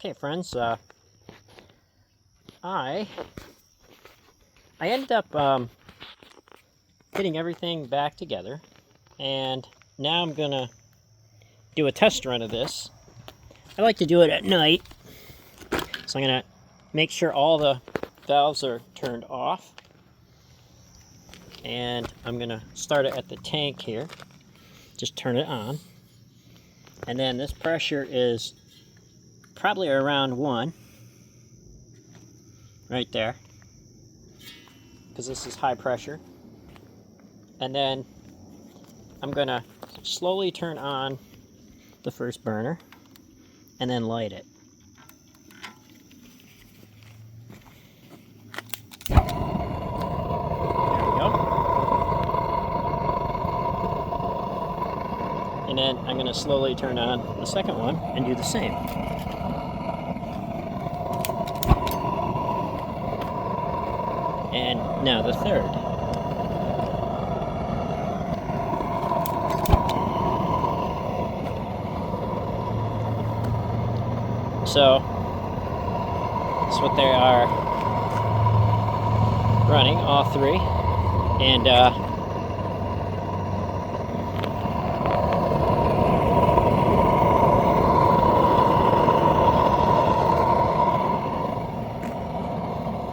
Okay, friends, I ended up getting everything back together, and now I'm gonna do a test run of this. I like to do it at night, so I'm gonna make sure all the valves are turned off, and I'm gonna start it at the tank here. Just turn it on, and then this pressure is probably around 1 right there, because this is high pressure. And then I'm gonna slowly turn on the first burner and then light it. There we go. And then I'm gonna slowly turn on the second one and do the same. And now the third. So that's what they are running, all three. And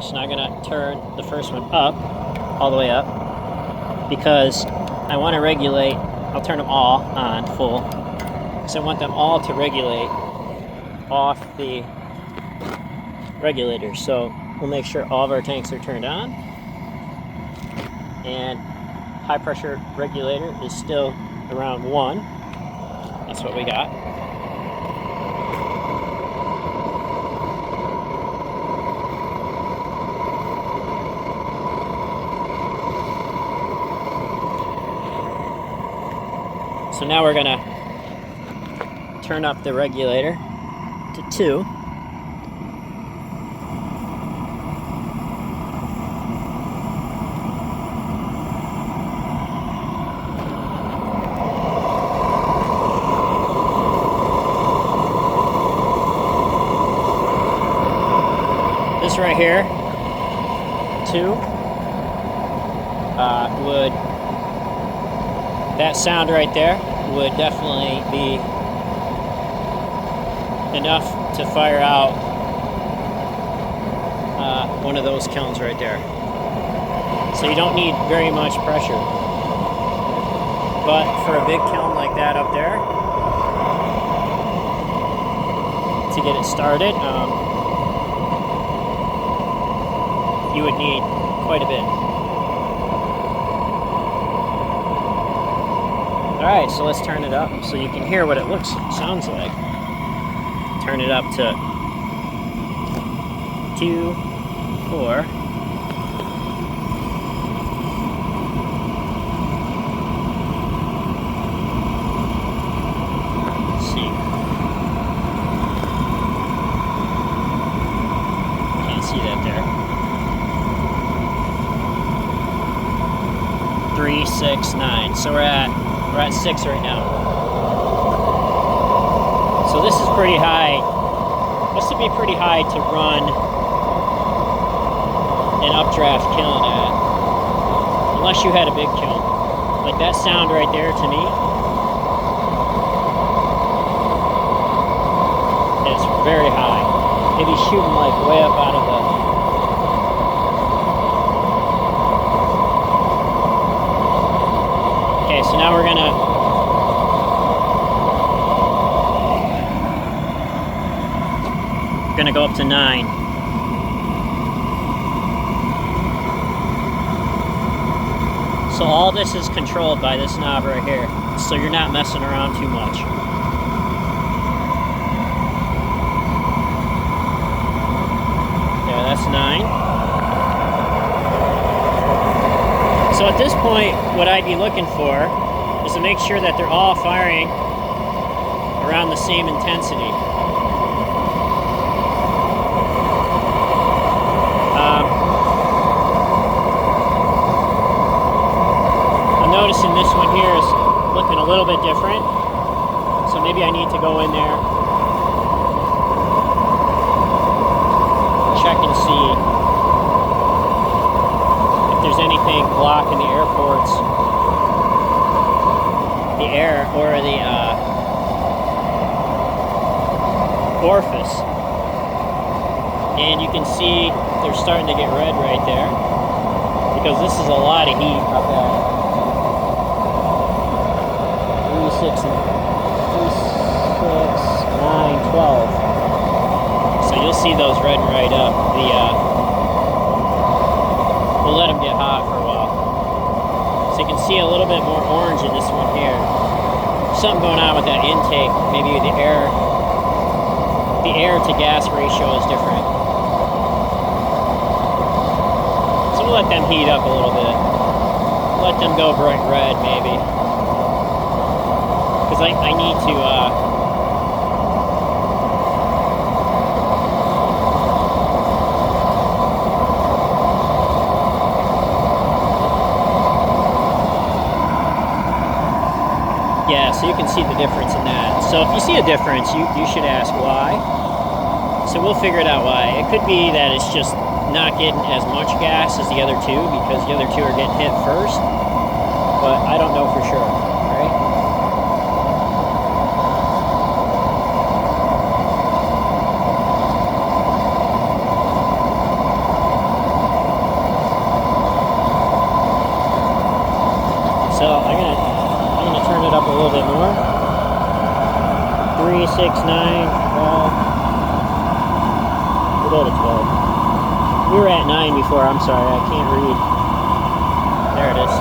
so now I'm gonna turn the first one up, all the way up, because I want to regulate. I'll turn them all on full, because I want them all to regulate off the regulator. So we'll make sure all of our tanks are turned on, and high pressure regulator is still around 1. That's what we got. So now we're gonna turn up the regulator to 2. This right here, 2, would, that sound right there would definitely be enough to fire out one of those kilns right there. So you don't need very much pressure. But for a big kiln like that up there, to get it started, you would need quite a bit. Alright, so let's turn it up so you can hear what it sounds like. Turn it up to 2, 4. Let's see. Can't see that there. 3, 6, 9. So we're at 6 right now. So this is pretty high. This would be pretty high to run an updraft kiln at, unless you had a big kiln. Like that sound right there to me is very high. Maybe shooting like way up out of the... Okay, so now we're gonna go up to 9. So all this is controlled by this knob right here, so you're not messing around too much. There, that's 9. So at this point, what I'd be looking for is to make sure that they're all firing around the same intensity. I'm noticing this one here is looking a little bit different, so maybe I need to go in there see if there's anything blocking the airports, the air, or the orifice. And you can see they're starting to get red right there, because this is a lot of heat up at 3, 6, 9, 12. So you'll see those redden right up. We'll let them get hot for a while. So you can see a little bit more orange in this one here. Something going on with that intake. Maybe the air to gas ratio is different. So we'll let them heat up a little bit. Let them go bright red maybe. Because I need to yeah, so you can see the difference in that. So if you see a difference, you should ask why. So we'll figure it out why. It could be that it's just not getting as much gas as the other two, because the other two are getting hit first. But I don't know for sure, right? So I'm gonna turn it up a little bit more. 3, 6, 9, 12. We'll go to 12. We were at 9 before. I'm sorry, I can't read. There it is.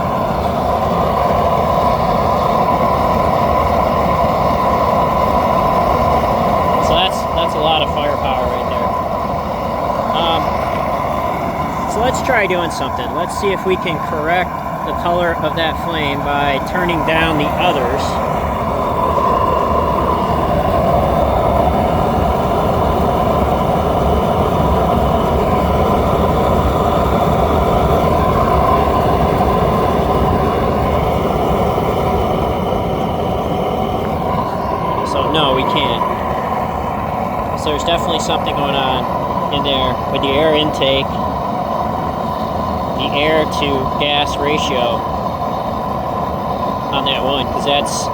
So that's a lot of firepower right there. So let's try doing something. Let's see if we can correct the color of that flame by turning down the others. So no, we can't. So there's definitely something going on in there with the air intake, the air to gas ratio on that one, because that's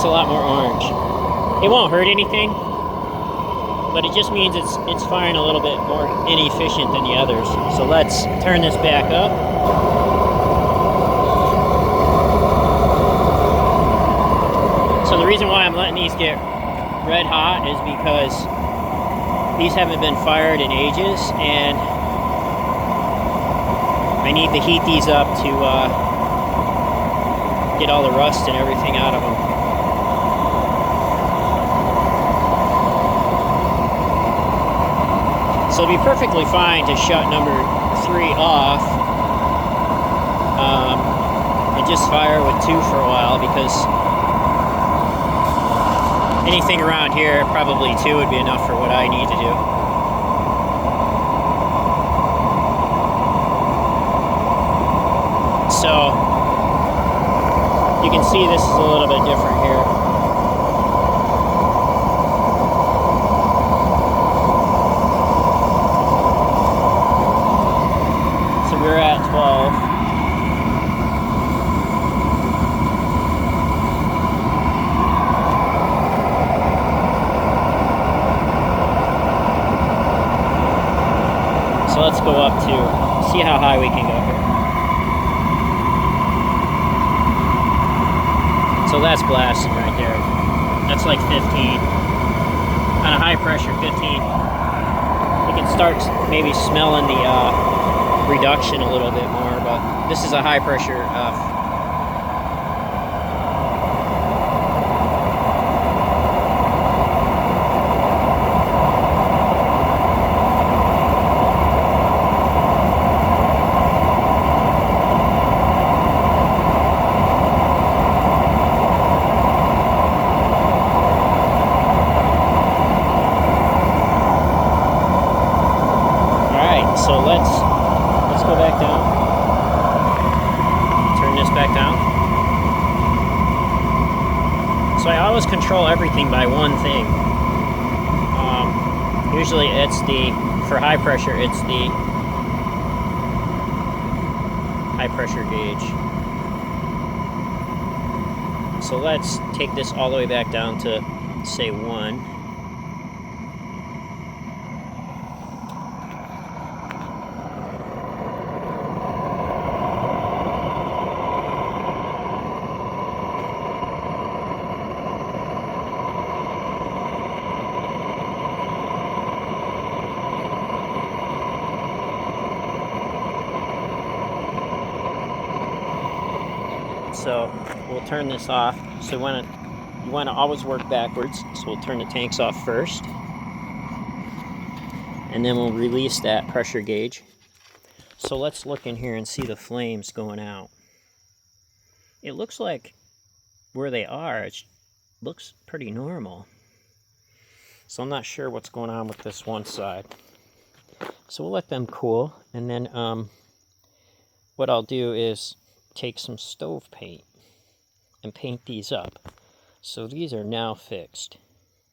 a lot more orange. It won't hurt anything, but it just means it's firing a little bit more inefficient than the others. So let's turn this back up. So the reason why I'm letting these get red hot is because these haven't been fired in ages, and I need to heat these up to get all the rust and everything out of them. So it'd be perfectly fine to shut number 3 off and just fire with 2 for a while, because anything around here, probably 2 would be enough for what I need to do. So you can see this is a little bit different here. So we're at 12. So let's go up to see how high we can go here. So that's blasting right there. That's like 15. On a high pressure, 15. You can start maybe smelling the reduction a little bit more, but this is a high pressure so let's go back down. Turn this back down. So I always control everything by one thing. Usually it's the for high pressure, it's the high pressure gauge. So let's take this all the way back down to, say, 1. So we'll turn this off. So you want to always work backwards. So we'll turn the tanks off first, and then we'll release that pressure gauge. So let's look in here and see the flames going out. It looks like where they are, it looks pretty normal. So I'm not sure what's going on with this one side. So we'll let them cool, and then what I'll do is take some stove paint and paint these up. So these are now fixed.